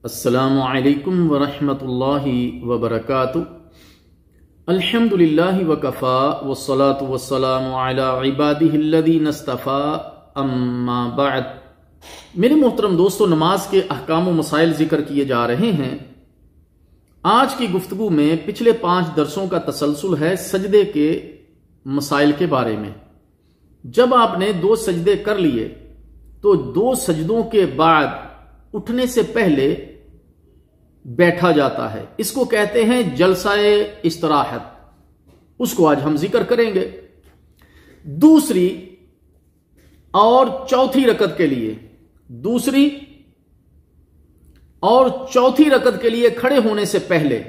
السلام علیکم ورحمۃ اللہ وبرکاتہ۔ الحمدللہ وکفا والصلاة والسلام علی عبادہ الذین اصطفیٰ، اما بعد۔ میرے محترم دوستو، نماز کے احکام و مسائل ذکر کیے جا رہے ہیں۔ آج کی گفتگو میں پچھلے 5 درسوں کا تسلسل ہے سجدے کے مسائل کے بارے میں۔ جب آپ نے 2 سجدے کر لیے تو 2 سجدوں کے بعد اٹھنے سے پہلے بیٹھا جاتا ہے، اس کو کہتے ہیں جلسہ استراحت، اس کو آج ہم ذکر کریں گے۔ دوسری اور چوتھی رکعت کے لیے کھڑے ہونے سے پہلے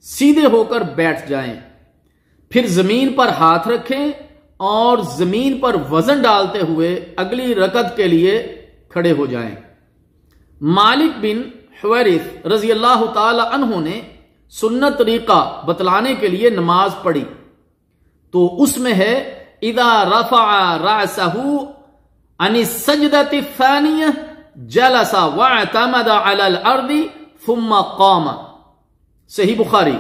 سیدھے ہو کر بیٹھ جائیں، پھر زمین پر ہاتھ رکھیں اور زمین پر وزن ڈالتے ہوئے اگلی رکعت کے لیے کھڑے ہو جائیں۔ مالک بن حویرث رضی اللہ تعالی عنہ نے سنت طریقہ بتلانے کے لیے نماز پڑھی، تو اس میں ہے اذا رفع رأسه عن السجدة الثانية جلس واعتمد على الارض ثم قام۔ صحیح بخاری۔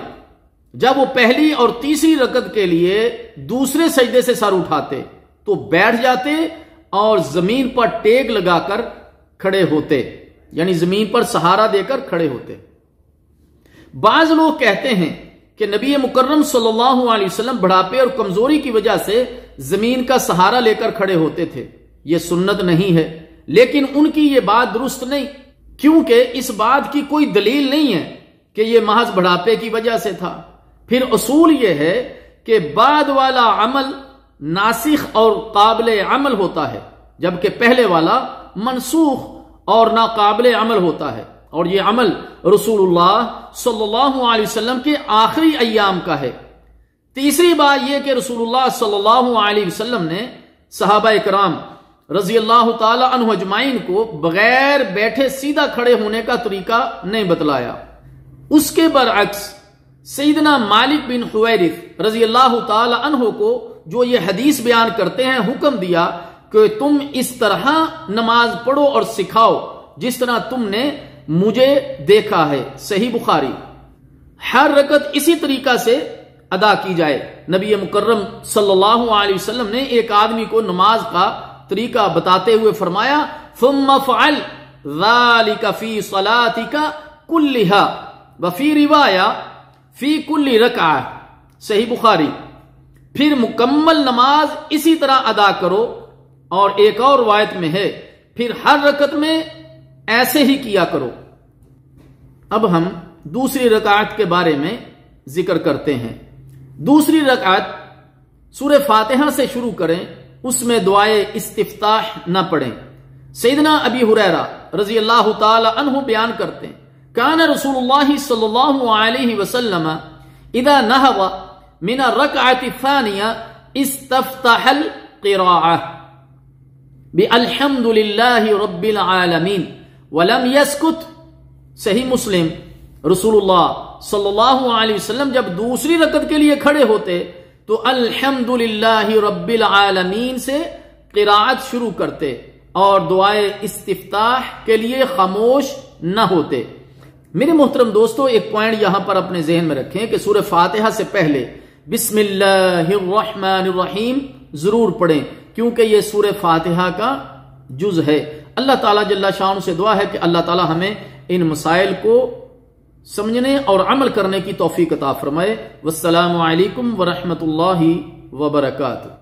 جب وہ پہلی اور تیسری رکعت کے لیے دوسرے سجدے سے سر اٹھاتے تو بیٹھ جاتے اور زمین پر ٹیک لگا کر کھڑے ہوتے، یعنی زمین پر سہارا دے کر کھڑے ہوتے۔ بعض لوگ کہتے ہیں کہ نبی مکرم صلی اللہ علیہ وسلم بڑھاپے اور کمزوری کی وجہ سے زمین کا سہارا لے کر کھڑے ہوتے تھے، یہ سنت نہیں ہے، لیکن ان کی یہ بات درست نہیں، کیونکہ اس بات کی کوئی دلیل نہیں ہے کہ یہ محض بڑھاپے کی وجہ سے تھا۔ پھر اصول یہ ہے کہ بعد والا عمل ناسخ اور قابل عمل ہوتا ہے، جبکہ پہلے والا منسوخ اور ناقابل عمل ہوتا ہے، اور یہ عمل رسول اللہ صلی اللہ علیہ وسلم کے آخری ایام کا ہے۔ تیسری بات یہ کہ رسول اللہ صلی اللہ علیہ وسلم نے صحابہ کرام رضی اللہ تعالی عنہ اجمعین کو بغیر بیٹھے سیدھا کھڑے ہونے کا طریقہ نہیں بتلایا۔ اس کے برعکس سیدنا مالک بن حویرث رضی اللہ تعالی عنہ کو جو یہ حدیث بیان کرتے ہیں، حکم دیا کہ تم اس طرح نماز پڑھو اور سکھاؤ جس طرح تم نے مجھے دیکھا ہے۔ صحیح بخاری۔ ہر رکعت اسی طریقہ سے ادا کی جائے۔ نبی مکرم صلی اللہ علیہ وسلم نے ایک آدمی کو نماز کا طریقہ بتاتے ہوئے فرمایا ثم فعل ذلك في صلاتك كلها وفي رواية في كل ركعة۔ صحیح بخاری۔ پھر مکمل نماز اسی طرح ادا کرو، اور ایک اور روایت میں ہے پھر ہر رکعت میں ایسے ہی کیا کرو۔ اب ہم دوسری رکعت کے بارے میں ذکر کرتے ہیں۔ دوسری رکعت سورہ فاتحہ سے شروع کریں، اس میں دعائے استفتاح نہ پڑھیں۔ سیدنا ابی ہریرہ رضی اللہ تعالی عنہ بیان کرتے ہیں کان رسول اللہ صلی اللہ علیہ وسلم اذا نہض من الرکعۃ الثانیہ استفتح القراءۃ بِالْحَمْدُ لِلَّهِ رَبِّ الْعَالَمِينَ وَلَمْ يَسْكُتْ۔ صحیح مسلم۔ رسول اللہ صلی اللہ علیہ وسلم جب دوسری رکعت کے لیے کھڑے ہوتے تو الحمد للہ رب العالمین سے قراءت شروع کرتے اور دعائے استفتاح کے لیے خاموش نہ ہوتے۔ میرے محترم دوستو، ایک پوائنٹ یہاں پر اپنے ذہن میں رکھیں کہ سورہ فاتحہ سے پہلے بسم اللہ الرحمن الرحیم ضرور پڑھیں، کیونکہ یہ سورہ فاتحہ کا جز ہے۔ اللہ تعالیٰ جل شانہ سے دعا ہے کہ اللہ تعالیٰ ہمیں ان مسائل کو سمجھنے اور عمل کرنے کی توفیق عطا فرمائے۔ والسلام علیکم ورحمۃ اللہ وبرکاتہ۔